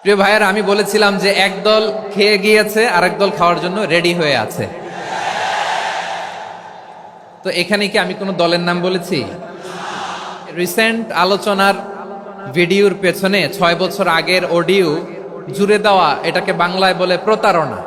প্রিয় ভাইয়েরা, আমি বলেছিলাম যে একদল খেয়ে গিয়েছে আর একদল খাওয়ার জন্য রেডি হয়ে আছে। তো এখানে কি আমি কোনো দলের নাম বলেছি? রিসেন্ট আলোচনার ভিডিওর পেছনে 6 বছর আগের অডিও জুড়ে দেওয়া, এটাকে বাংলায় বলে প্রতারণা।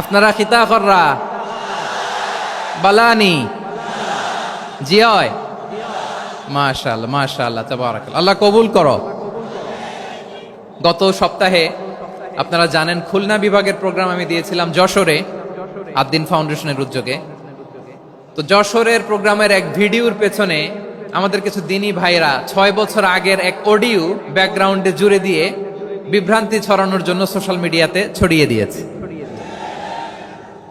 আপনারা খিতা কররা বালানি জিয় মাশাআল্লাহ মাশাআল্লাহ তাবারাকাল্লাহ, আল্লাহ কবুল করো। গত সপ্তাহে আপনারা জানেন খুলনা বিভাগের প্রোগ্রাম আমি দিয়েছিলাম যশোরে আদ্দিন ফাউন্ডেশনের উদ্যোগে। তো যশোরের প্রোগ্রামের এক ভিডিওর পেছনে আমাদের কিছু দিনী ভাইরা 6 বছর আগের এক অডিও ব্যাকগ্রাউন্ডে জুড়ে দিয়ে বিভ্রান্তি ছড়ানোর জন্য সোশ্যাল মিডিয়াতে ছড়িয়ে দিয়েছে।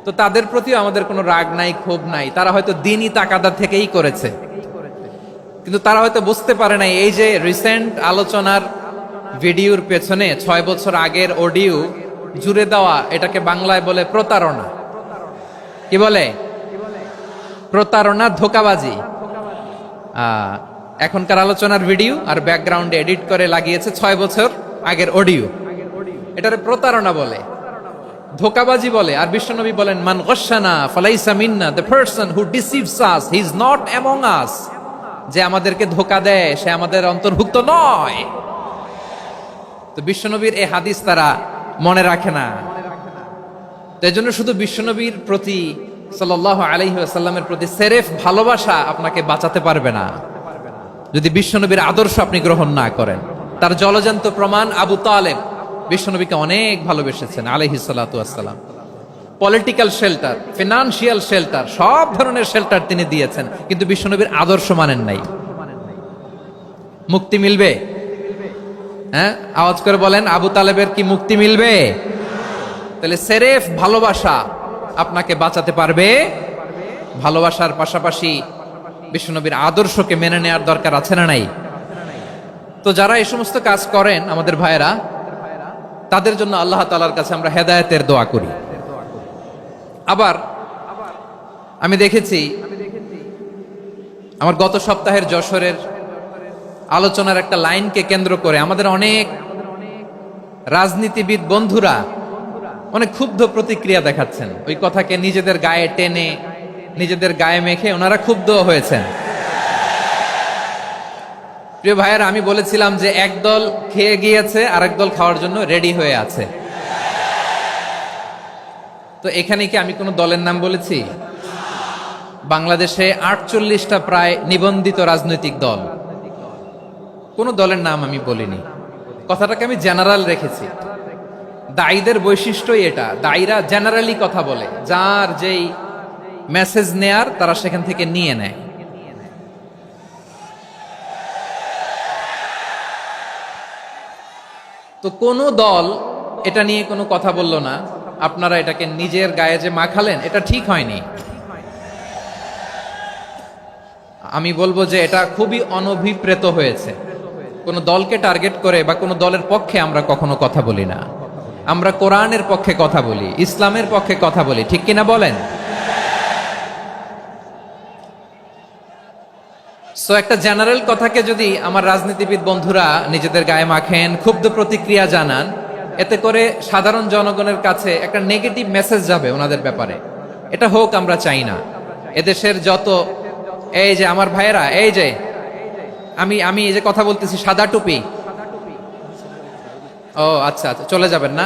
তো তাদের প্রতিও আমাদের কোনো রাগ নাই, ক্ষোভ নাই। তারা হয়তো দিনই তাকাদা থেকেই করেছে, কিন্তু তারা হয়তো বুঝতে পারে নাই এই যে রিসেন্ট আলোচনার ভিডিওর পেছনে 6 বছর আগের অডিও জুড়ে দেওয়া, এটাকে বাংলায় বলে প্রতারণা। কি বলে? প্রতারণা, ধোঁকাবাজি। এখনকার আলোচনার ভিডিও আর ব্যাকগ্রাউন্ডে এডিট করে লাগিয়েছে 6 বছর আগের অডিও। এটারে প্রতারণা বলে, ধোঁকাবাজি বলে। আর বিশ্বনবী বলেন, মান গশানা ফালাইসা মিন্না, the person who deceives us he is not among us. যে আমাদেরকে ধোঁকা দেয় সে আমাদের অন্তর্ভুক্ত নয়। তো বিশ্বনবীর এই হাদিস তারা মনে রাখে না। তো এই জন্য শুধু বিশ্বনবীর প্রতি সাল্লাল্লাহু আলাইহি ওয়াসাল্লামের প্রতি সেরেফ ভালোবাসা আপনাকে বাঁচাতে পারবে না যদি বিশ্বনবীর আদর্শ আপনি গ্রহণ না করেন। তার জলজান্ত প্রমাণ, আবু তালেব বিশ্বনবীকে অনেক ভালোবেসেছেন আলাইহিস সালাতু ওয়াসসালাম। পলিটিক্যাল শেল্টার, ফিনান্সিয়াল শেল্টার, সব ধরনের শেল্টার তিনি দিয়েছেন, কিন্তু বিশ্বনবীর আদর্শ মানেন নাই। মুক্তি মিলবে? হ্যাঁ, আওয়াজ করে বলেন, আবু তালেবের কি মুক্তি মিলবে? তাহলে সেরেফ ভালোবাসা আপনাকে বাঁচাতে পারবে। ভালোবাসার পাশাপাশি বিশ্বনবীর আদর্শকে মেনে নেওয়ার দরকার আছে না নাই? তো যারা এই সমস্ত কাজ করেন আমাদের ভাইয়েরা, তাদের জন্য আল্লাহ তাআলার কাছে আমরা হেদায়েতের দোয়া করি। আবার আমি দেখেছি আমার গত সপ্তাহের যশোরের আলোচনার একটা লাইনকে কেন্দ্র করে আমাদের অনেক রাজনীতিবিদ বন্ধুরা অনেক ক্ষুব্ধ প্রতিক্রিয়া দেখাচ্ছেন। ওই কথাকে নিজেদের গায়ে টেনে, নিজেদের গায়ে মেখে ওনারা ক্ষুব্ধ হয়েছেন। প্রিয় ভাইয়েরা, আমি বলেছিলাম যে একদল খেয়ে গিয়েছে আর একদল খাওয়ার জন্য রেডি হয়ে আছে। তো এখানে কি আমি কোনো দলের নাম বলেছি? বাংলাদেশে 48টা প্রায় নিবন্ধিত রাজনৈতিক দল, কোনো দলের নাম আমি বলিনি। কথাটাকে আমি জেনারেল রেখেছি। দায়ীদের বৈশিষ্ট্যই এটা, দায়ীরা জেনারেলি কথা বলে, যার যেই মেসেজ নেয়ার তারা সেখান থেকে নিয়ে নেয়। তো কোনো দল এটা নিয়ে কোনো কথা বলল না। আপনারা এটাকে নিজের গায়ে যে মাখালেন, এটা ঠিক হয়নি। আমি বলবো যে এটা খুবই অনভিপ্রেত হয়েছে। কোনো দলকে টার্গেট করে বা কোনো দলের পক্ষে আমরা কখনো কথা বলি না। আমরা কোরআনের পক্ষে কথা বলি, ইসলামের পক্ষে কথা বলি, ঠিক কিনা বলেন? সো একটা জেনারেল কথাকে যদি আমার রাজনীতিবিদ বন্ধুরা নিজেদের গায়ে মাখেন, ক্ষুব্ধ প্রতিক্রিয়া জানান, এতে করে সাধারণ জনগণের কাছে একটা নেগেটিভ মেসেজ যাবে ওনাদের ব্যাপারে। এটা হোক আমরা চাই না। এদেশের যত এই যে আমার ভাইয়েরা, এই যে আমি এই যে কথা বলতেছি, সাদা টুপি, ও আচ্ছা আচ্ছা, চলে যাবেন না,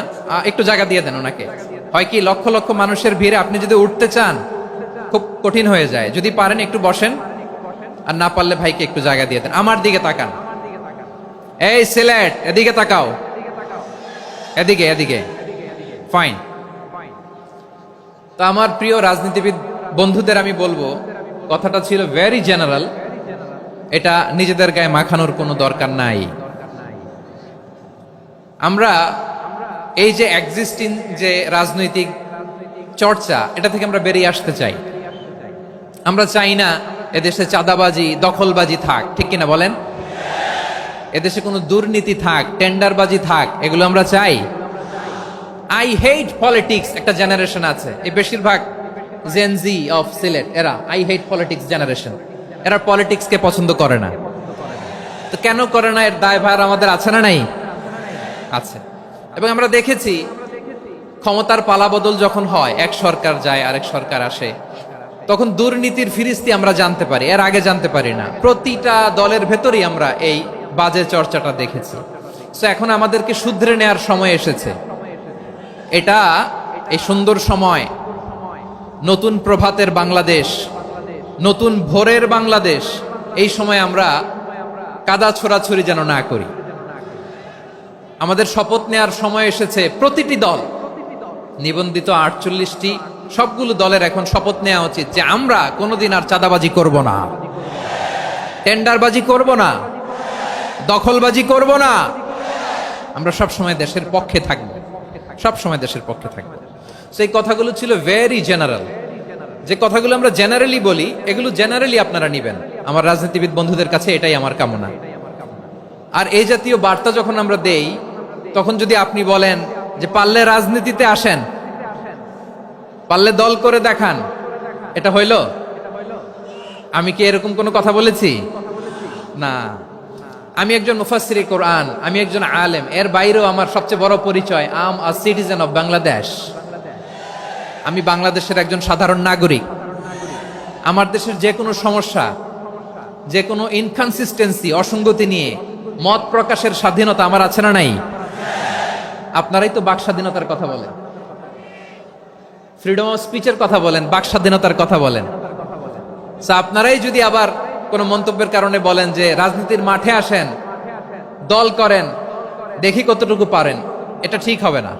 একটু জায়গা দিয়ে দেন ওনাকে। হয় কি, লক্ষ লক্ষ মানুষের ভিড়ে আপনি যদি উঠতে চান খুব কঠিন হয়ে যায়। যদি পারেন একটু বসেন, আর না পারলে ভাইকে একটু জায়গা দিয়ে দেন। আমার দিকে তাকান, এই সিলেট, এদিকে তাকাও, এদিকে এদিকে, ফাইন। তো আমার প্রিয় রাজনীতিবিদ বন্ধুদের আমি বলবো, কথাটা ছিল ভেরি জেনারেল, এটা নিজেদের গায়ে মাখানোর কোনো দরকার নাই। আমরা এই যে এক্সিস্টিং যে রাজনৈতিক চর্চা, এটা থেকে আমরা বেরিয়ে আসতে চাই। আমরা চাই না এদেশে চাঁদাবাজি, দখলবাজি থাক, ঠিক কিনা বলেন? এদেশে কোনো দুর্নীতি থাক, টেন্ডারবাজি থাক, এগুলো আমরা চাই। আই হেট পলিটিক্স একটা জেনারেশন আছে, এই বেশিরভাগ জেনজি অফ সিলেট, এরা আই হেট পলিটিক্স জেনারেশন, এরা পলিটিক্সকে পছন্দ করে না। তো কেন করে না, এর দায়ভার আমাদের আছে না নাই? আছে। এবং আমরা দেখেছি ক্ষমতার পালাবদল যখন হয়, এক সরকার যায় আরেক সরকার আসে, তখন দুর্নীতির ফিরিস্তি আমরা জানতে পারি, এর আগে জানতে পারি না। প্রতিটা দলের ভেতরেই আমরা এই বাজে চর্চাটা দেখেছি। সো এখন আমাদেরকে শুধরে নেয়ার সময় এসেছে। এটা এই সুন্দর সময়, নতুন প্রভাতের বাংলাদেশ, নতুন ভোরের বাংলাদেশ, এই সময় আমরা কাদা ছোড়াছুরি যেন না করি। আমাদের শপথ নেয়ার সময় এসেছে। প্রতিটি দল, নিবন্ধিত 48টি, সবগুলো দলের এখন শপথ নেওয়া উচিত যে আমরা কোনোদিন আর চাঁদাবাজি করব না, টেন্ডারবাজি করব না, দখলবাজি করব না। আমরা সব সময় দেশের পক্ষে থাকব, সব সময় দেশের পক্ষে থাকব। সেই কথাগুলো ছিল ভেরি জেনারেল। যে কথাগুলো আমরা জেনারেলি বলি, এগুলো জেনারেলি আপনারা নিবেন। আমার রাজনীতিবিদ বন্ধুদের কাছে এটাই আমার কামনা। আর এই জাতীয় বার্তা যখন আমরা দেই, তখন যদি আপনি বলেন যে পারলে রাজনীতিতে আসেন, পারলে দল করে দেখান, এটা হইল? আমি কি এরকম কোনো কথা বলেছি? না। আমি একজন মুফাসসিরে কোরআন, আমি একজন আলেম, এর বাইরেও আমার সবচেয়ে বড় পরিচয় আম আ সিটিজেন অফ বাংলাদেশ। আমি বাংলাদেশের একজন সাধারণ নাগরিক। আমার দেশের যে কোনো সমস্যা, যে কোনো ইনকনসিস্টেন্সি, অসঙ্গতি নিয়ে মত প্রকাশের স্বাধীনতা আমার আছে না নাই? আপনারাই তো বাক স্বাধীনতার কথা বলেন, ফ্রিডম অফ স্পিচের কথা বলেন, বাক স্বাধীনতার কথা বলেন। আপনারাই যদি আবার কোন মন্তব্যের কারণে বলেন যে রাজনীতির মাঠে আসেন, দল করেন, দেখি কতটুকু পারেন, এটা ঠিক হবে না।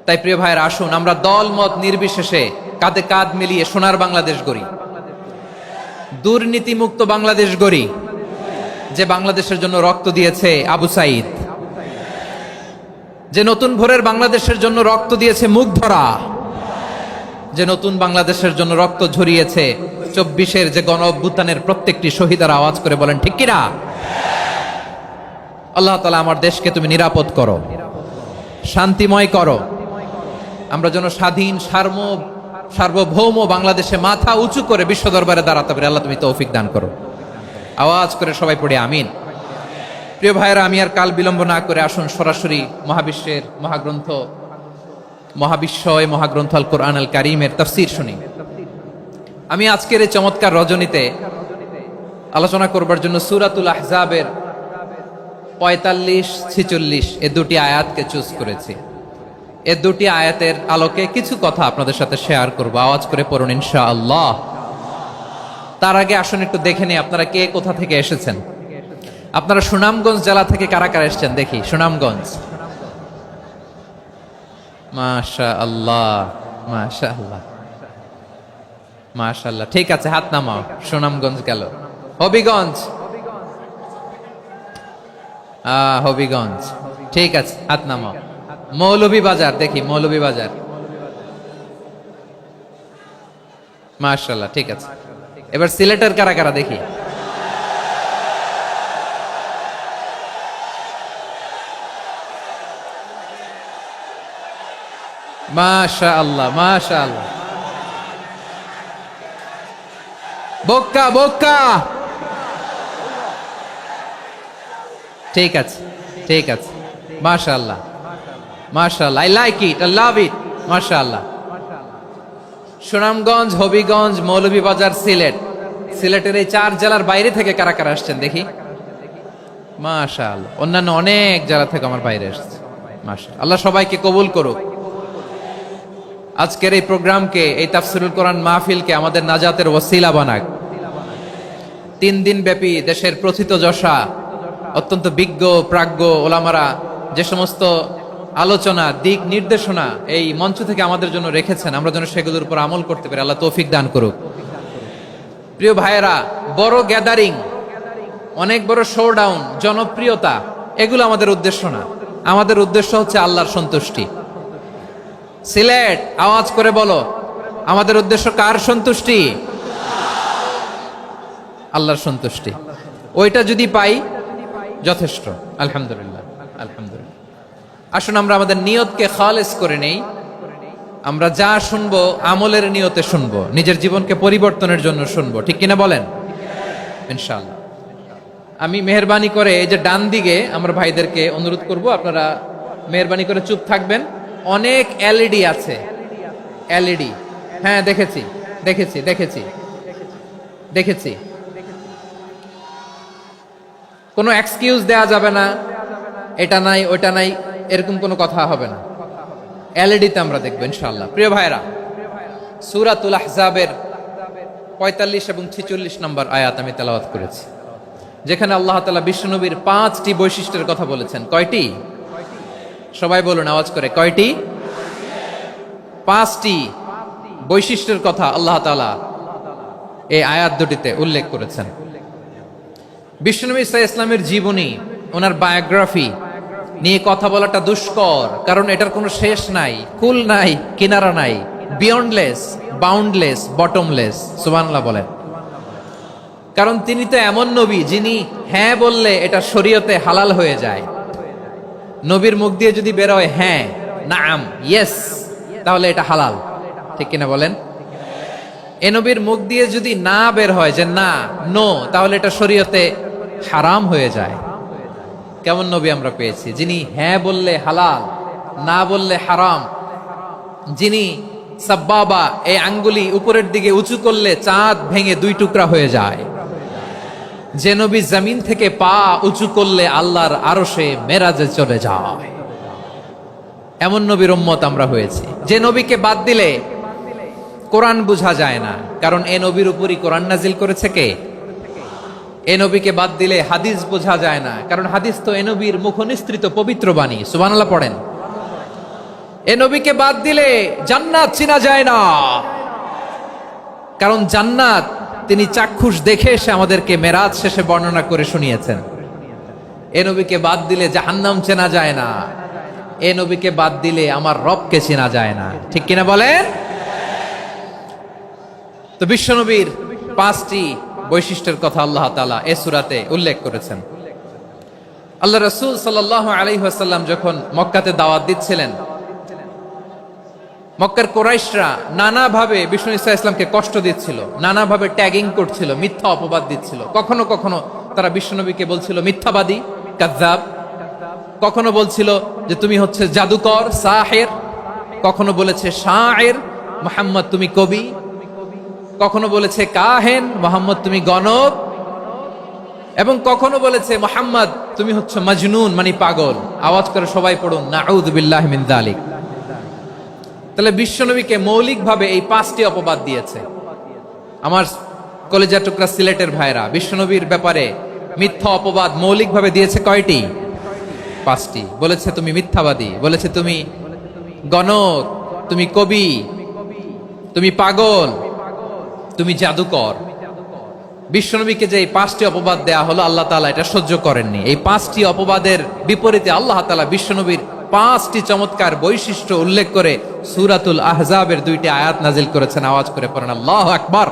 তাই প্রিয় ভাইয়ের, আসুন আমরা দল মত নির্বিশেষে কাঁধে কাঁধ মিলিয়ে সোনার বাংলাদেশ গড়ি, দুর্নীতিমুক্ত বাংলাদেশ গড়ি, যে বাংলাদেশের জন্য রক্ত দিয়েছে আবু সাইদ, যে নতুন ভোরের বাংলাদেশের জন্য রক্ত দিয়েছে মুগ্ধরা, যে নতুন বাংলাদেশের জন্য রক্ত ঝরিয়েছে 24-এর যে গণ অভ্যুত্থানের প্রত্যেকটি শহীদার। আওয়াজ করে বলেন ঠিক কিনা? আল্লাহ তাআলা আমার দেশকে তুমি নিরাপদ করো, শান্তিময় করো। আমরা যেন স্বাধীন সার্বভৌম বাংলাদেশে মাথা উঁচু করে বিশ্ব দরবারে দাঁড়াতে পারি। আল্লাহ তুমি তৌফিক দান করো। আওয়াজ করে সবাই পড়ে আমিন। প্রিয় ভাইয়েরা, আমি আর কাল বিলম্ব না করে আসুন সরাসরি মহাবিশ্বের মহাগ্রন্থ, মহাগ্রন্থ আল কোরআন আল কারীমের তাফসীর শুনি। আমি আজকের এই চমৎকার রজনীতে আলোচনা করবার জন্য সূরাতুল আহজাবের 45-46 এই দুটি আয়াতকে চুজ করেছি। এই দুটি আয়াতের আলোকে কিছু কথা আপনাদের সাথে শেয়ার করব। আওয়াজ করে পড়ুন ইনশাআল্লাহ। তার আগে আসুন একটু দেখে নিই আপনারা কে কোথা থেকে এসেছেন। আপনারা সুনামগঞ্জ জেলা থেকে কারা কারা এসেছেন দেখি। সুনামগঞ্জ, মাশাআল্লাহ মাশাআল্লাহ মাশাআল্লাহ। ঠিক আছে, হাত নামাও। সুনামগঞ্জ গেল। হবিগঞ্জ, হবিগঞ্জ, ঠিক আছে, হাত নামাও। মৌলভীবাজার দেখি, মৌলভীবাজার, মাশাআল্লাহ, ঠিক আছে। এবার সিলেটের কারা কারা দেখি। মাশাআল্লাহ মাশাআল্লাহ। বক্কা বক্কা, ঠিক আছে ঠিক আছে, মাশাআল্লাহ মাশাআল্লাহ, I like it, I love it, মাশাআল্লাহ। সুনামগঞ্জ, হবিগঞ্জ, মৌলভীবাজার, সিলেট। সিলেটের এই 4 জেলার বাইরে থেকে কারা কারা আসছেন দেখি। মাশাআল্লাহ। অন্যান্য অনেক জেলা থেকে আমার বাইরে এসেছে। মাশাআল্লাহ। আল্লাহ সবাইকে কবুল করুক। আজকের এই প্রোগ্রামকে, এই তাফসীরুল কোরআন মাহফিলকে আমাদের নাজাতের ওসিলা বানাক। 3 দিন ব্যাপী দেশের প্রথিতযশা অত্যন্ত বিজ্ঞ প্রাজ্ঞ ওলামারা যে সমস্ত আলোচনা, দিক নির্দেশনা এই মঞ্চ থেকে আমাদের জন্য রেখেছেন, আমরা যেন সেগুলোর উপর আমল করতে পারি। আল্লাহ তৌফিক দান করুক। প্রিয় ভাইয়েরা, বড় গ্যাদারিং, অনেক বড় শোডাউন, জনপ্রিয়তা, এগুলো আমাদের উদ্দেশ্য না। আমাদের উদ্দেশ্য হচ্ছে আল্লাহর সন্তুষ্টি। সিলেট, আওয়াজ করে বলো, আমাদের উদ্দেশ্য কার সন্তুষ্টি? আল্লাহর সন্তুষ্টি। ওইটা যদি পাই যথেষ্ট। আলহামদুলিল্লাহ, আলহামদুলিল্লাহ। আসুন আমরা আমাদের নিয়তকে খালেস করে নেই। আমরা যা শুনবো আমলের নিয়তে শুনবো, নিজের জীবনকে পরিবর্তনের জন্য শুনবো, ঠিক কিনা বলেন? ইনশাআল্লাহ। আমি মেহরবানি করে এই যে ডান দিকে আমরা ভাইদেরকে অনুরোধ করব, আপনারা মেহরবানি করে চুপ থাকবেন। অনেক এলইডি আছে, এলইডি। হ্যাঁ, দেখেছি দেখেছি দেখেছি দেখেছি। কোনো এক্সকিউজ দেয়া যাবে না, এটা নাই ওটা নাই, এরকম কোনো কথা হবে না। এলইডিতে আমরা দেখবো ইনশাআল্লাহ। প্রিয় ভাইরা, সূরাতুল আহজাবের 45 এবং 46 নম্বর আয়াত আমি তেলাওয়াত করেছি, যেখানে আল্লাহ তাআলা বিশ্বনবীর 5টি বৈশিষ্ট্যের কথা বলেছেন। কয়টি? সবাই বলুন আওয়াজ করে, কয়টি? 5টি বৈশিষ্ট্যের কথা আল্লাহ তাআলা এই আয়াত দুটিতে উল্লেখ করেছেন। বিশ্বনবী সাল্লাল্লাহু আলাইহি ইসলামের জীবনী, ওনার বায়োগ্রাফি নিয়ে কথা বলাটা দুষ্কর, কারণ এটার কোনো শেষ নাই, কুল নাই, কিনারা নাই, বিয়ন্ডলেস, বাউন্ডলেস, বটমলেস। সুবহানাল্লাহ বলেন। কারণ তিনি তো এমন নবী যিনি হ্যাঁ বললে এটা শরীয়তে হালাল হয়ে যায়। নবীর মুখ দিয়ে যদি বের হয় হ্যাঁ, নাম, ইয়েস, তাহলে এটা হালাল, ঠিক কিনা বলেন? এ নবীর মুখ দিয়ে যদি না বের হয় যে না, নো, তাহলে এটা শরীয়তে হারাম হয়ে যায়। কেমন নবী আমরা পেয়েছি, যিনি হ্যাঁ বললে হালাল, না বললে হারাম, যিনি সাব্বাবা, এই আঙ্গুলি উপরের দিকে উঁচু করলে চাঁদ ভেঙে 2 টুকরা হয়ে যায়, যে নবী জমিন থেকে পা উঁচু করলে আল্লাহর আরশে মেরাজে চলে যায়। এমন নবীর উম্মত আমরা হয়েছি। যে নবীকে বাদ দিলে কোরআন বোঝা যায় না, কারণ এ নবীর উপরই কোরআন নাজিল করেছে কে? এ নবীকে বাদ দিলে হাদিস বোঝা যায় না, কারণ হাদিস তো এ নবীর মুখনিসৃত পবিত্র বাণী। সুবহানাল্লাহ পড়েন। এ নবীকে বাদ দিলে জান্নাত চিনা যায় না, কারণ জান্নাত তিনি চাক্ষুষ দেখে এসে আমাদেরকে মেরাজ শেষে বর্ণনা করে শুনিয়েছেন। এ নবীকে বাদ দিলে জাহান্নাম চেনা যায় না, এ নবীকে বাদ দিলে আমার রবকে চেনা যায় না, ঠিক কিনা বলেন? তো বিশ্বনবীর 5টি বৈশিষ্ট্যের কথা আল্লাহ তাআলা এই সূরাতে উল্লেখ করেছেন। আল্লাহ রাসূল সাল্লাল্লাহু আলাইহি ওয়াসাল্লাম যখন মক্কাতে দাওয়াত দিচ্ছিলেন, মক্কার কুরাইশরা নানাভাবে বিষ্ণু ঈসা ইসলামকে কষ্ট দিচ্ছিল, নানাভাবে ট্যাগিং করছিল, মিথ্যা অপবাদ দিচ্ছিল। কখনো কখনো তারা বিশ্বনবীকে বলছিল মিথ্যাবাদী, কাযযাব। কখনো বলছিল যে তুমি হচ্ছে জাদুকর, সাহের। কখনো বলেছে শায়ের, মুহাম্মদ তুমি কবি। কখনো বলেছে কাহেন, মুহাম্মদ তুমি গণক। এবং কখনো বলেছে মুহাম্মদ তুমি হচ্ছে মাজনুন, মানে পাগল। আওয়াজ করে সবাই পড়ুন, নাউযু বিল্লাহি মিন যালিক। তাহলে বিশ্বনবীকে মৌলিকভাবে এই 5টি অপবাদ দিয়েছে। আমার কলেজা টুকরা সিলেটের ভাইরা, বিশ্বনবীর ব্যাপারে মিথ্যা অপবাদ মৌলিকভাবে দিয়েছে কয়টি? 5টি। বলেছে তুমি মিথ্যাবাদী, বলেছে তুমি গণক, তুমি কবি, তুমি পাগল, তুমি জাদুকর। বিশ্বনবীকে যে এই 5টি অপবাদ দেয়া হলো, আল্লাহ তাআলা এটা সহ্য করেননি। এই 5টি অপবাদের বিপরীতে আল্লাহ তাআলা বিশ্বনবীর 5টি চমৎকার বৈশিষ্ট্য উল্লেখ করে সূরাতুল আহজাবের 2টি আয়াত নাজিল করেছেন। আওয়াজ করে পড়েন আল্লাহু আকবার।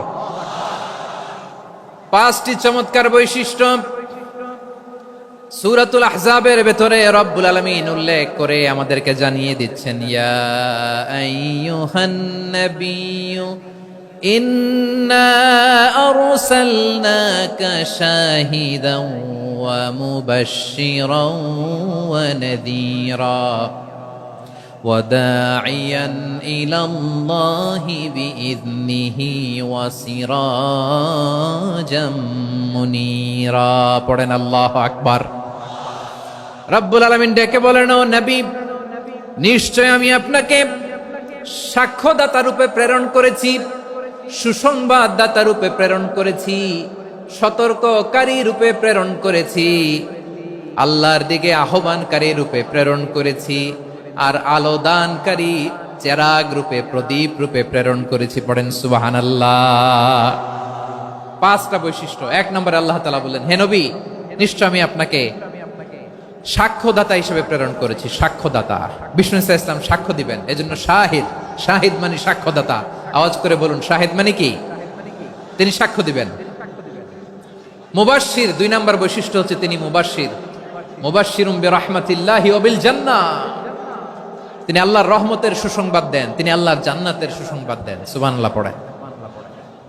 5টি চমৎকার বৈশিষ্ট্য সূরাতুল আহজাবের ভেতরে রব্বুল আলামিন উল্লেখ করে আমাদেরকে জানিয়ে দিচ্ছেন, ইয়া আইয়ুহান নাবিয়্যু ইন্না আরসালনাকা শাহিদান ওয়া মুবাশশিরান ওয়া নাযীরা ওয়া দাঈয়ান ইলাল্লাহি বিইذনিহি ওয়া সিরাজাম মুনীরা। পড়েন আল্লাহু আকবার। রব্বুল আলামিন ডেকে বলেন, ও নবী, নিশ্চয় আমি আপনাকে সাক্ষ্যদাতা রূপে প্রেরণ করেছি, সুসংবাদদাতা রূপে প্রেরণ করেছি, সতর্ককারী রূপে প্রেরণ করেছি, আল্লাহর দিকে আহ্বানকারী রূপে প্রেরণ করেছি, আর আলো দানকারী চেরাগ রূপে, প্রদীপ রূপে প্রেরণ করেছি। পড়েন সুবহানাল্লাহ। 5টা বৈশিষ্ট্য। 1 নম্বরে আল্লাহ তাআলা বললেন, হে নবী, নিশ্চয় আমি আপনাকে সাক্ষ্যদাতা হিসেবে প্রেরণ করেছি। সাক্ষ্যদাতা, বিষ্ণু ইসা ইসলাম সাক্ষ্য দিবেন, এজন্য শাহিদ। শাহিদ মানে সাক্ষ্যদাতা। আওয়াজ করে বলুন, শাহিদ মানে কি? তিনি সাক্ষ্য দিবেন। মুবাশশির, 2 নম্বর বৈশিষ্ট্য হচ্ছে তিনি মুবাশশির। মুবাশশিরুম বিরাহমাতিল্লাহি ওয়া বিল জান্নাহ, তিনি আল্লাহর রহমতের সুসংবাদ দেন, তিনি আল্লাহর জান্নাতের সুসংবাদ দেন। সুবহানাল্লাহ পড়েন।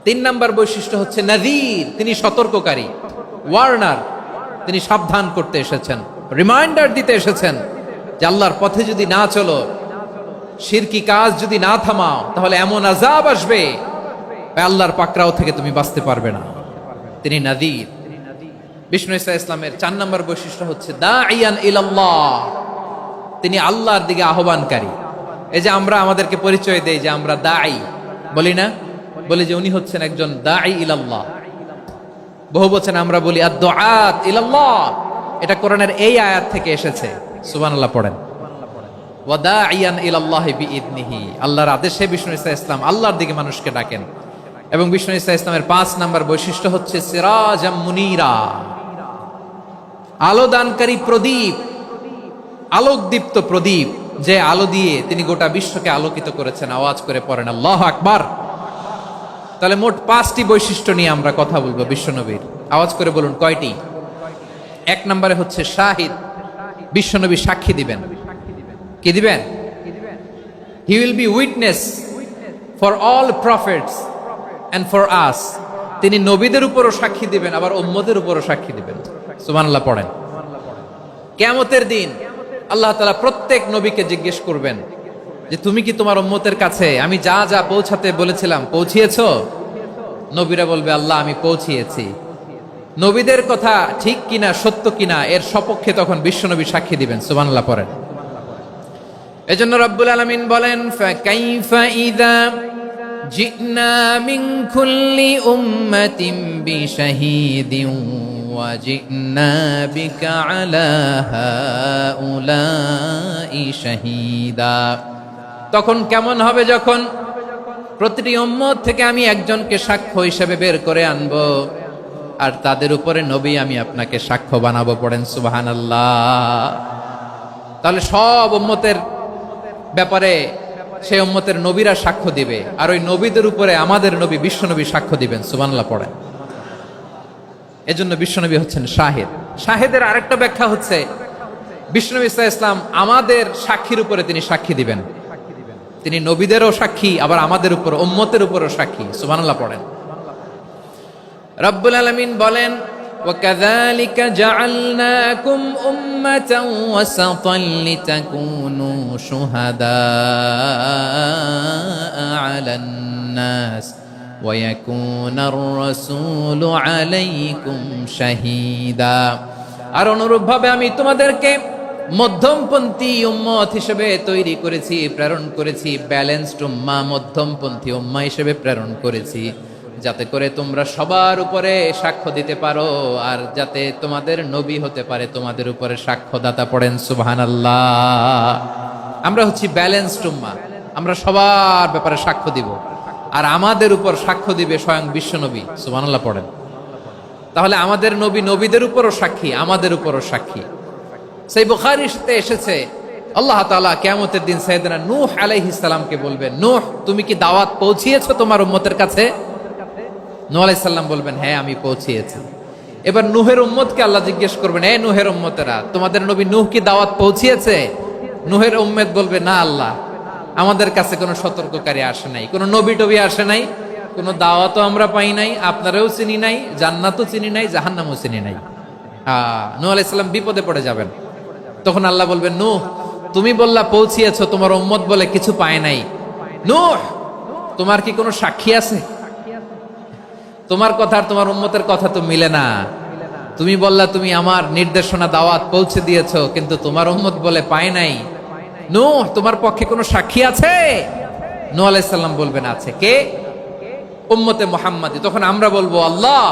3 নম্বর বৈশিষ্ট্য হচ্ছে নাযীর, তিনি সতর্ককারী, ওয়ার্নার, তিনি সাবধান করতে এসেছেন, রিমাইন্ডার দিতে এসেছেন যে আল্লাহর পথে যদি না চলো, শিরকি কাজ যদি না থামাও, তাহলে এমন আযাব আসবে আল্লাহর পাকড়াও থেকে তুমি বাঁচতে পারবে না। তিনি নাযীর। বিষ্ণু ইসা ইসলামের 4 নম্বর বৈশিষ্ট্য হচ্ছে দাঈয়ান ইলাল্লাহ, তিনি আল্লাহর দিকে আহ্বানকারী। এই যে আমরা আমাদেরকে পরিচয় দেই যে আমরা দাঈ, বলি না? বলি যে উনি হচ্ছেন একজন দাঈ ইলাল্লাহ। বহু বচনে আমরা বলি আদ-দুআত ইলাল্লাহ, এটা কোরআনের এই আয়াত থেকে এসেছে। সুবহানাল্লাহ পড়েন। ওয়া দাঈয়ান ইলাল্লাহি বিইذনিহি, আল্লাহর আদেশে বিষ্ণু ইসা ইসলাম আল্লাহর দিকে মানুষকে ডাকেন। এবং বিষ্ণু ইসা ইসলামের 5 নম্বর বৈশিষ্ট্য হচ্ছে সিরাজাম মুনীরা, আলোদানকারী প্রদীপ, আলোকদীপ্ত প্রদীপ, যে আলো দিয়ে তিনি গোটা বিশ্বকে আলোকিত করেছেন। আওয়াজ করে পড়েন আল্লাহু আকবার। তাহলে মোট 5টি বৈশিষ্ট্য নিয়ে আমরা কথা বলবো বিশ্বনবীর। আওয়াজ করে বলুন কয়টি? 1 নম্বরে হচ্ছে শাহিদ, বিশ্বনবী সাক্ষী দিবেন। কি দিবেন? He will be witness for all prophets and for us, তিনি নবীদের উপরও সাক্ষী দিবেন, আবার উম্মতের উপরও সাক্ষী দিবেন। সুবহানাল্লাহ পড়েন। কিয়ামতের দিন আল্লাহ তাআলা প্রত্যেক নবীকে জিজ্ঞেস করবেন যে তুমি কি তোমার উম্মতের কাছে আমি যা যা পৌঁছাতে বলেছিলাম পৌঁছিয়েছো? নবীরা বলবে আল্লাহ আমি পৌঁছিয়েছি। নবীদের কথা ঠিক কিনা, সত্য কিনা, এর সপক্ষে তখন বিশ্বনবী সাক্ষী দিবেন। সুবহানাল্লাহ পড়েন। এজন্য রব্বুল আলামিন বলেন ফাকাইফা ইযা জিনা মিন কুল্লি উম্মাতিন বিশাহীদিন ওয়া জিনা বিকা আলা হাউলাই শাহীদা। তখন কেমন হবে যখন প্রতিটি উম্মত থেকে আমি একজনকে সাক্ষ্য হিসেবে বের করে আনবো, আর তাদের উপরে নবী আমি আপনাকে সাক্ষ্য বানাবো। পড়েন সুবহানাল্লাহ। তাহলে সব উম্মতের ব্যাপারে সেই উম্মতের নবীরা সাক্ষ্য দিবে, আর ওই নবীদের উপরে আমাদের নবী বিশ্বনবী সাক্ষ্য দিবেন। সুবহানাল্লাহ পড়েন। এজন্য বিশ্বনবী হচ্ছেন শাহিদ। শাহিদের আরেকটা ব্যাখ্যা হচ্ছে বিশ্বনবী সাল্লাল্লাহু আলাইহি ওয়াসাল্লাম আমাদের সাক্ষীর উপরে তিনি সাক্ষী দিবেন। তিনি নবীদেরও সাক্ষী, আবার আমাদের উপর উম্মতের উপরও সাক্ষী। সুবহানাল্লাহ পড়েন। রব্বুল আলামিন বলেন وَكَذَلِكَ جَعَلْنَاكُمْ أُمَّةً وَسَطًا لِتَكُونُوا شُهَدَاءَ عَلَى النَّاسِ وَيَكُونَ الرَّسُولُ عَلَيْكُمْ شَهِيدًا। আর অনুরূপভাবে আমি তোমাদেরকে মধ্যমপন্থী উম্মত হিসেবে তৈরি করেছি, প্রেরণ করেছি। ব্যালেন্সড উম্মাহ, মধ্যমপন্থী উম্মাহ হিসেবে প্রেরণ করেছি, যাতে করে তোমরা সবার উপরে সাক্ষ্য দিতে পারো, আর যাতে তোমাদের নবী হতে পারে তোমাদের উপরে সাক্ষ্যদাতা। পড়েন সুবহানাল্লাহ। আমরা হচ্ছি ব্যালেন্সড উম্মাহ, আমরা সবার ব্যাপারে সাক্ষ্য দিব, আর আমাদের উপর সাক্ষ্য দিবে স্বয়ং বিশ্বনবী। সুবহানাল্লাহ পড়েন। তাহলে আমাদের নবী নবীদের উপরও সাক্ষী, আমাদের উপরও সাক্ষী। সেই বুখারীতে এসেছে আল্লাহ তাআলা কিয়ামতের দিন সাইয়েদনা নূহ আলাইহিস সালামকে বলবেন, নূহ তুমি কি দাওয়াত পৌঁছিয়েছো তোমার উম্মতের কাছে? নূহ আলাইহিস সালাম বলবেন হ্যাঁ আমি পৌঁছিয়েছি। এবার নূহের উম্মতকে আল্লাহ জিজ্ঞেস করবেন, এ নূহের উম্মতেরা তোমাদের নবী নূহ কি দাওয়াত পৌঁছিয়েছে? নূহের উম্মত বলবে না আল্লাহ, আমাদের কাছে কোনো সতর্ককারী আসে নাই, কোনো নবী টবি আসে নাই, কোনো দাওয়াতও আমরা পাই নাই, আপনারাও চিনি নাই, জান্নাতও চিনি নাই, জাহান্নামও চিনি নাই। নূহ আলাইহিস সালাম বিপদে পড়ে যাবেন। তখন আল্লাহ বলবেন নূহ তুমি বললা পৌঁছিয়েছো, তোমার উম্মত বলে কিছু পায় নাই। নূহ তোমার কি কোনো সাক্ষী আছে? তোমার কথা আর তোমার উম্মতের কথা তো মিলে না। তুমি বললা তুমি আমার নির্দেশনা দাওয়াত পৌঁছে দিয়েছো, কিন্তু তোমার উম্মত বলে পায় নাই। নূহ তোমার পক্ষে কোনো সাক্ষী আছে? নূহ আলাইহিস সালাম বলবেন আছে। কে? উম্মতে মুহাম্মাদী। তখন আমরা বলবো আল্লাহ,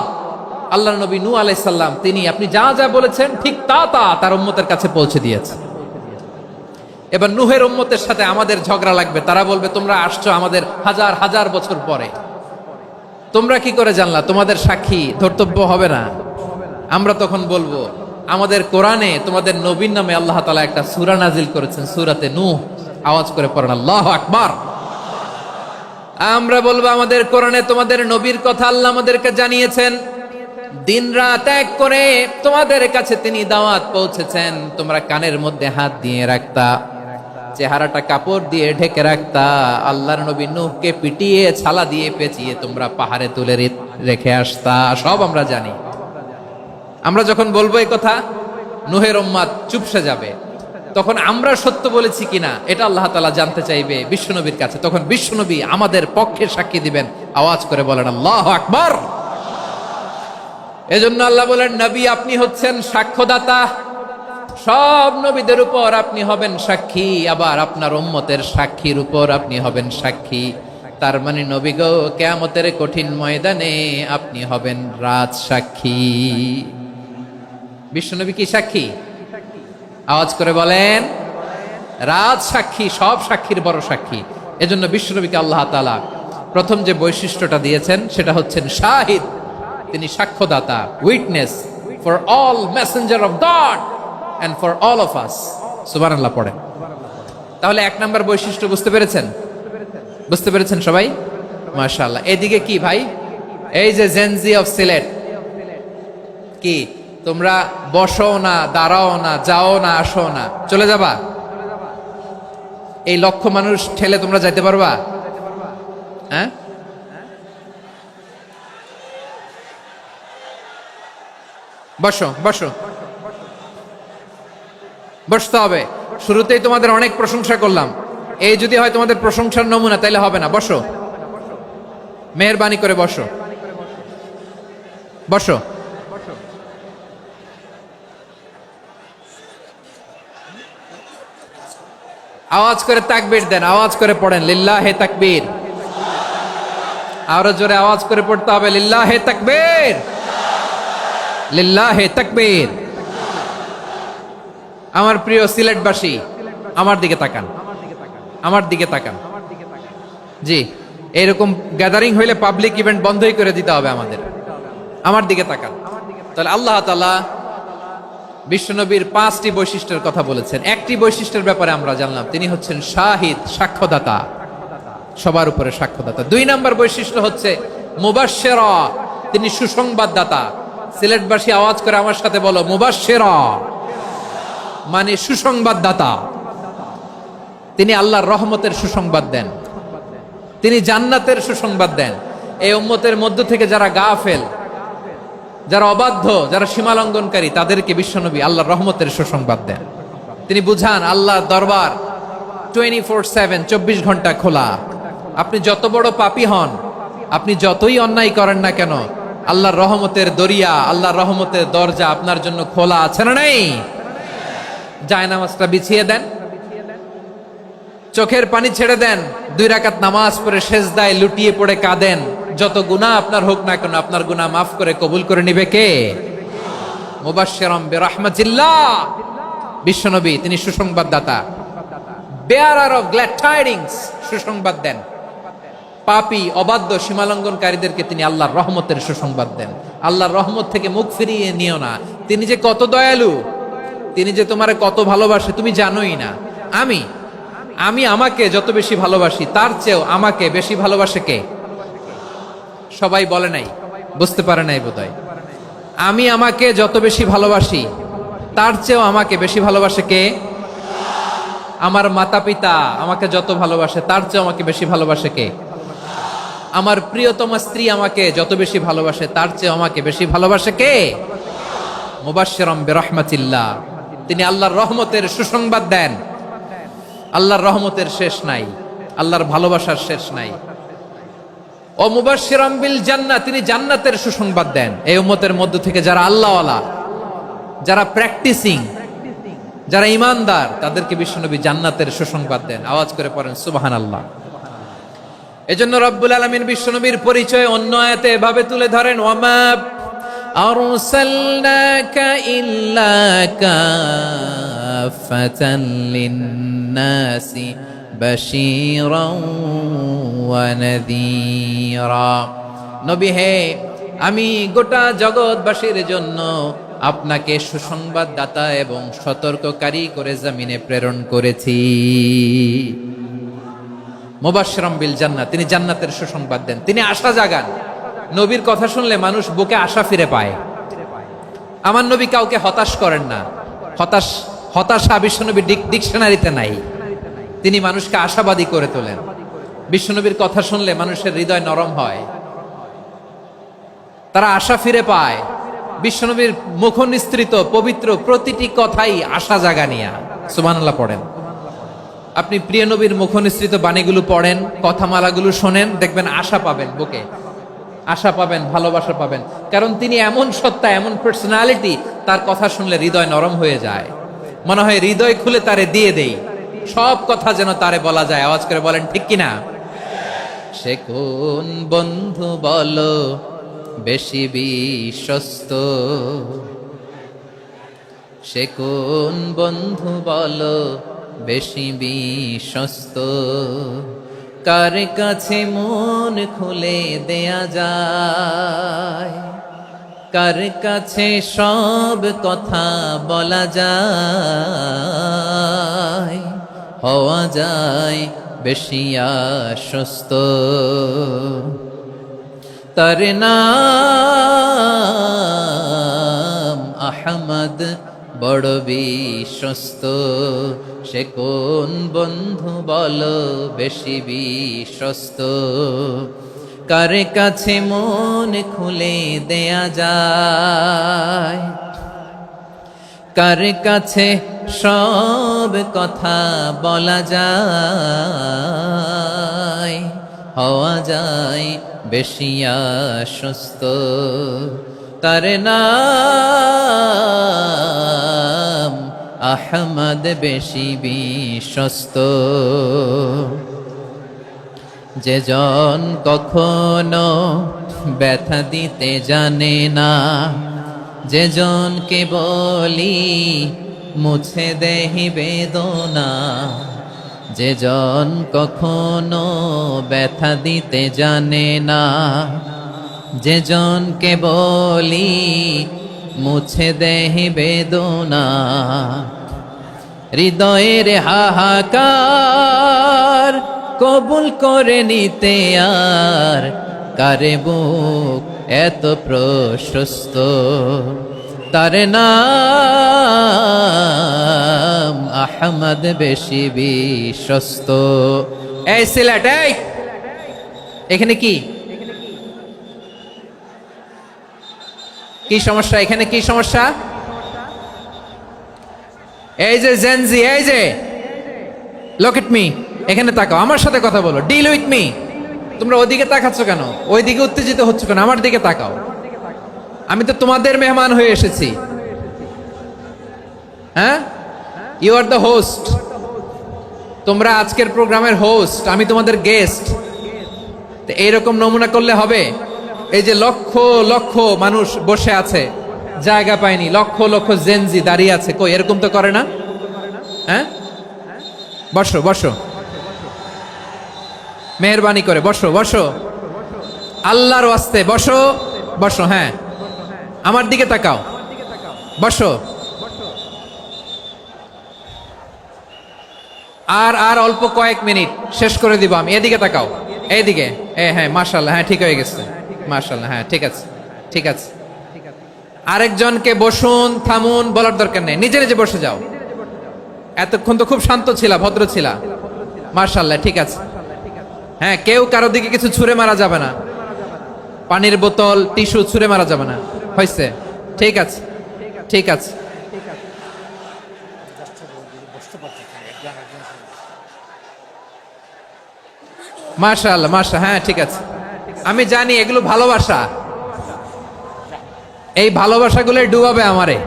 আল্লাহর নবী নূহ আলাইহিস সালাম তিনি আপনি যা যা বলেছেন ঠিক তা তা তার উম্মতের কাছে পৌঁছে দিয়েছে। এবার নূহের উম্মতের সাথে আমাদের ঝগড়া লাগবে। তারা বলবে তোমরা আসছো আমাদের হাজার হাজার বছর পরে, তোমরা কি করে জানলা? তোমাদের সাক্ষী ধর্তব্য হবে না। আমরা তখন বলবো আমাদের কোরআনে তোমাদের নবীর নামে আল্লাহ তাআলা একটা সূরা নাজিল করেছেন, সূরাতে নূহ। আওয়াজ করে পড়েন আল্লাহু আকবার। আমরা বলবো আমাদের কোরআনে তোমাদের নবীর কথা আল্লাহ আমাদেরকে জানিয়েছেন, দিন রাত এক করে তোমাদের কাছে তিনি দাওয়াত পৌঁছেছেন। তোমরা কানের মধ্যে হাত দিয়ে রাখতা, চেহারাটা কাপড় দিয়ে ঢেকে রাখতা, আল্লাহর নবী নূহকে পিটিয়ে ছালা দিয়ে পেঁচিয়ে তোমরা পাহাড়ে তুলে রেখে আসতা। সব আমরা জানি। আমরা যখন বলবো এই কথা, নূহের উম্মাত চুপসে যাবে। তখন আমরা সত্য বলেছি কিনা এটা আল্লাহ তাআলা জানতে চাইবে বিশ্বনবীর কাছে। তখন বিশ্বনবী আমাদের পক্ষে সাক্ষী দিবেন। আওয়াজ করে বলেন আল্লাহু আকবার। এজন্য আল্লাহ বলেন, নবী আপনি হচ্ছেন সাক্ষ্যদাতা, সব নবীদের উপর আপনি হবেন সাক্ষী, আবার আপনার উম্মতের সাক্ষীর উপর আপনি হবেন সাক্ষী। তার মানে নবী গো, কিয়ামতের কঠিন ময়দানে আপনি হবেন রাজ সাক্ষী। বিশ্বনবী কি সাক্ষী? আওয়াজ করে বলেন রাজ সাক্ষী, সব সাক্ষীর বড় সাক্ষী। এজন্য বিশ্বনবীকে আল্লাহ তাআলা প্রথম যে বৈশিষ্ট্যটা দিয়েছেন সেটা হচ্ছেন শাহিদ। তিনি সাক্ষ্যদাতা, witness for all messenger of God and for all of us. সুবহানাল্লাহ পড়েন। তাহলে এক নাম্বার বৈশিষ্ট্য বুঝতে পেরেছেন? বুঝতে পেরেছেন সবাই? মাশাআল্লাহ। এদিকে কি ভাই, এই যে জেনজি অফ সিলেট, কি তোমরা বসো না, দাঁড়াও না, যাও না, আসো না, চলে যাবা? এই লক্ষ মানুষ ঠেলে তোমরা যাইতে পারবা? হ্যাঁ, বসো বসো, বসতে হবে। শুরুতেই তোমাদের অনেক প্রশংসা করলাম, এই যদি হয় তোমাদের প্রশংসার নমুনা, তাইলে হবে না। বসো, মেহেরবানি করে বসো, বসো। আওয়াজ করে তাকবীর দেন, আওয়াজ করে পড়েন লিল্লাহে তাকবীর। আরো জোরে আওয়াজ করে পড়তে হবে লিল্লাহে তাকবীর, লিল্লাহে তাকবীর। আমার প্রিয় সিলেটবাসী, আমার দিকে তাকান, আমার দিকে তাকান। জি, এরকম গ্যাদারিং হইলে পাবলিক ইভেন্ট বন্ধই করে দিতে হবে আমাদের। আমার দিকে তাকান। তাহলে আল্লাহ তাআলা বিশ্বনবীর 5টি বৈশিষ্ট্যের কথা বলেছেন। একটি বৈশিষ্ট্যের ব্যাপারে আমরা জানলাম, তিনি হচ্ছেন শাহিদ, সাক্ষ্যদাতা, সবার উপরে সাক্ষ্যদাতা। 2 নাম্বার বৈশিষ্ট্য হচ্ছে মুবাশশিরা, তিনি সুসংবাদদাতা। সিলেটবাসী আওয়াজ করে আমার সাথে বলো মুবাশশিরা, মানে সুসংবাদদাতা। তিনি আল্লাহর রহমতের সুসংবাদ দেন, তিনি জান্নাতের সুসংবাদ দেন। এই উম্মতের মধ্য থেকে যারা গাফেল, যারা অবাধ্য, যারা সীমালঙ্ঘনকারী, তাদেরকে বিশ্বনবী আল্লাহর রহমতের সুসংবাদ দেন। তিনি বুঝান আল্লাহর দরবার 24/7, 24 ঘন্টা খোলা। আপনি যত বড় পাপী হন, আপনি যতই অন্যায় করেন না কেন, আল্লাহর রহমতের দরিয়া, আল্লাহর রহমতের দরজা আপনার জন্য খোলা আছে না নেই? জায়নামাজটা বিছিয়ে দেন, চোখের পানি ছেড়ে দেন, 2 রাকাত নামাজ পড়ে সেজদায় লুটিয়ে পড়ে কাঁদেন। যত গুনাহ আপনার হোক না কেন, আপনার গুনাহ মাফ করে কবুল করে নিবে কে? মুবাশশিরাম বিরাহমাতিল্লাহ। বিশ্বনবী তিনি সুসংবাদদাতা, বেয়ারার অফ গ্ল্যাড টাইডিংস, সুসংবাদ দেন। পাপী, অবাধ্য, সীমালঙ্ঘনকারীদেরকে তিনি আল্লাহর রহমতের সুসংবাদ দেন। আল্লাহর রহমত থেকে মুখ ফিরিয়ে নিও না। তিনি যে কত দয়ালু, তিনি যে তোমারে কত ভালোবাসে তুমি জানোই না। আমি আমাকে যত বেশি ভালোবাসি, তার চেয়েও আমাকে বেশি ভালোবাসে কে? সবাই বলে নাই, বুঝতে পারে নাই বোধহয়। আমি আমাকে যত বেশি ভালোবাসি, তার চেয়েও আমাকে বেশি ভালোবাসে কে? আমার মাতা পিতা আমাকে যত ভালোবাসে, তার চেয়েও আমাকে বেশি ভালোবাসে কে? আমার প্রিয়তমা স্ত্রী আমাকে যত বেশি ভালোবাসে, তার চেয়েও আমাকে বেশি ভালোবাসে কে? মুবাশশিরাম বিরাহমাতিল্লাহ, তিনি আল্লাহর রহমতের সুসংবাদ দেন। আল্লাহর রহমতের শেষ নাই, আল্লাহর ভালোবাসার শেষ নাই। ও মুবাশশিরাম বিল জান্নাহ, তিনি জান্নাতের সুসংবাদ দেন। এই উম্মতের মধ্য থেকে যারা আল্লাহওয়ালা, যারা প্র্যাকটিসিং, যারা ঈমানদার, তাদেরকে বিশ্বনবী জান্নাতের সুসংবাদ দেন। আওয়াজ করে পড়েন সুবহানাল্লাহ। এজন্য রব্বুল আলামিন বিশ্বনবীর পরিচয় অন্য আয়াতে এভাবে তুলে ধরেন, ওয়ামা আরসালনাকা ইল্লা কাফাতান লিন-নাসি বাশীরাও ওয়া নাযীরা। নবী হে, আমি গোটা জগৎবাসীর জন্য আপনাকে সুসংবাদদাতা এবং সতর্ককারী করে জমিনে প্রেরণ করেছি। মুবাশশিরাম বিল জান্নাত, তিনি জান্নাতের সুসংবাদ দেন, তিনি আশা জাগান। নবীর কথা শুনলে মানুষ বুকে আশা ফিরে পায়। আমার নবী কাউকে হতাশ করেন না। হতাশা বিশ্বনবীর ডিকশনারিতে নাই। তিনি মানুষকে আশাবাদী করে তোলেন। বিশ্বনবীর কথা শুনলে মানুষের হৃদয় নরম হয়, তারা আশা ফিরে পায়। বিশ্বনবীর মুখ নিঃসৃত পবিত্র প্রতিটি কথাই আশা জাগানিয়া। সুবহানাল্লাহ পড়েন। আপনি প্রিয় নবীর মুখ নিঃসৃত বাণীগুলো পড়েন, কথামালাগুলো শোনেন, দেখবেন আশা পাবেন, বুকে আশা পাবেন, ভালোবাসা পাবেন। কারণ তিনি এমন সত্তা, এমন পার্সোনালিটি, তার কথা শুনলে হৃদয় নরম হয়ে যায়। মনে হয় হৃদয় খুলে তারে দিয়ে দেই, সব কথা যেন তারে বলা যায়। আওয়াজ করে বলেন ঠিক কিনা? সে কোন বন্ধু বলো বেশি বিশ্বস্ত, সে কোন বন্ধু বলো বেশি বিশ্বস্ত, কার কাছে মন খুলে দেয়া যায়, কার কাছে সব কথা বলা যায়, হওয়া যায় বেশি আশ্বস্ত। তার নাম আহমদ, বড় বিশ্বস্ত। সে কোন বন্ধু বলো বেশি বিশ্বস্ত, কার কাছে মন খুলে দেয়া যায়, কার কাছে সব কথা বলা যায়, হওয়া যায় বেশি আশ্বস্ত। তার নাম আহমদ, বেশি বিশ্বস্ত। যে জন কখনো ব্যথা দিতে জানে না, যে জনকে বলি মুছে দেহি বেদনা, যে জন কখনো ব্যথা দিতে জানে না, যে জনকে বলি মুছে দেহি বেদনা, হৃদয়ের হাহাকার কবুল করে নিতে আর কারে বুক এত প্রশস্ত। তার নাম আহমদ, বেশি বিশ্বস্ত। এই সিলেট, এই এখানে কি কি সমস্যা? এখানে কি সমস্যা? এই যে জেনজি, এই যে লুক এট মি, এখানে তাকাও, আমার সাথে কথা বলো, ডিল উইথ মি। তোমরা ওইদিকে তাকাচ্ছ কেন? ওইদিকে উত্তেজিত হচ্ছ কেন? আমার দিকে তাকাও। আমি তো তোমাদের মেহমান হয়ে এসেছি। হ্যাঁ, ইউ আর দ্য হোস্ট। তোমরা আজকের প্রোগ্রামের হোস্ট, আমি তোমাদের গেস্ট। তো এইরকম নমুনা করলে হবে? এই যে লক্ষ লক্ষ মানুষ বসে আছে, জায়গা পায়নি, লক্ষ লক্ষ জেনজি দাঁড়িয়ে আছে, কই এরকম তো করে না? হ্যাঁ, বসো বসো, মেহরবানি করে বসো বসো, আল্লাহর ওয়াস্তে বসো বসো। হ্যাঁ, আমার দিকে তাকাও, বসো। আর আর অল্প কয়েক মিনিট, শেষ করে দিব আমি। এদিকে তাকাও, এইদিকে। হ্যাঁ, মাশাআল্লাহ, হ্যাঁ ঠিক হয়ে গেছে, মাশাআল্লাহ, হ্যাঁ ঠিক আছে, ঠিক আছে। আরেকজনকে বসুন, থামুন বলার দরকার নেই, নিজে নিজে বসে যাও। এতক্ষণ তো খুব শান্ত ছিলা, ভদ্র ছিলা, মাশাআল্লাহ, ঠিক আছে। হ্যাঁ, কেউ কারো দিকে কিছু ছুঁড়ে মারা যাবে না, পানির বোতল, টিস্যু ছুঁড়ে মারা যাবে না, হয়েছে? ঠিক আছে, ঠিক আছে। মাশাআল্লাহ, মাশাআল্লাহ, হ্যাঁ ঠিক আছে। আমি জানি এগুলো ভালোবাসা, এই ভালোবাসাগুলো ডুবাবে আমারে।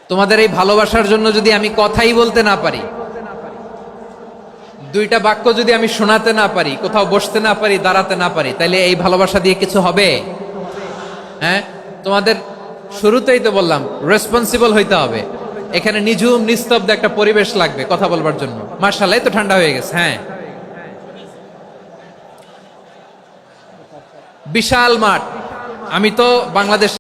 তোমাদের এই ভালোবাসার জন্য যদি আমি কথাই বলতে না পারি, দুইটা বাক্য যদি আমি শোনাতে না পারি, কোথাও বসতে না পারি, দাঁড়াতে না পারি, তাহলে এই ভালোবাসা দিয়ে কিছু হবে? হ্যাঁ, তোমাদের শুরুতেই তো বললাম রেসপন্সিবল হইতে হবে। এখানে নিঝুম নিস্তব্ধ একটা পরিবেশ লাগবে কথা বলবার জন্য। মাশাআল্লাহ, তো ঠান্ডা হয়ে গেছে। হ্যাঁ, বিশাল মাঠ। আমি তো বাংলাদেশ